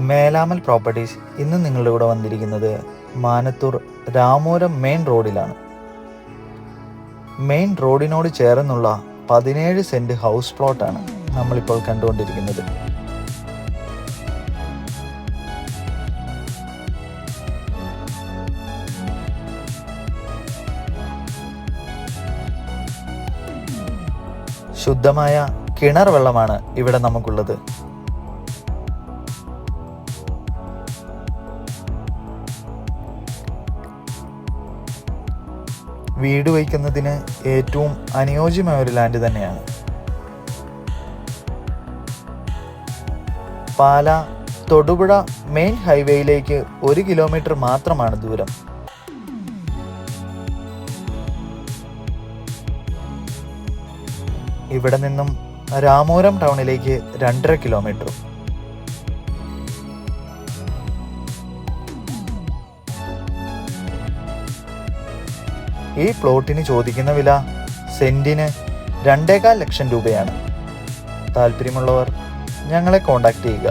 മേലാമൽ properties ഇന്ന് നിങ്ങളുടെ കൂടെ വന്നിരിക്കുന്നത് മാനത്തൂർ രാമോരം മെയിൻ റോഡിലാണ്. മെയിൻ റോഡിനോട് ചേർന്നുള്ള 17 സെന്റ് ഹൗസ് പ്ലോട്ടാണ് നമ്മളിപ്പോൾ കണ്ടുകൊണ്ടിരിക്കുന്നത്. ശുദ്ധമായ കിണർ വെള്ളമാണ് ഇവിടെ നമുക്കുള്ളത്. വീട് വയ്ക്കുന്നതിന് ഏറ്റവും അനുയോജ്യമായ ഒരു ലാൻഡ് തന്നെയാണ്. പാല തൊടുപുഴ മെയിൻ ഹൈവേയിലേക്ക് 1 കിലോമീറ്റർ മാത്രമാണ് ദൂരം. ഇവിടെ നിന്നും രാമോരം ടൗണിലേക്ക് 2.5 കിലോമീറ്റർ. ഈ പ്ലോട്ടിന് ചോദിക്കുന്ന വില സെന്റിന് 2.25 ലക്ഷം രൂപയാണ്. താല്പര്യമുള്ളവർ ഞങ്ങളെ കോൺടാക്ട് ചെയ്യുക.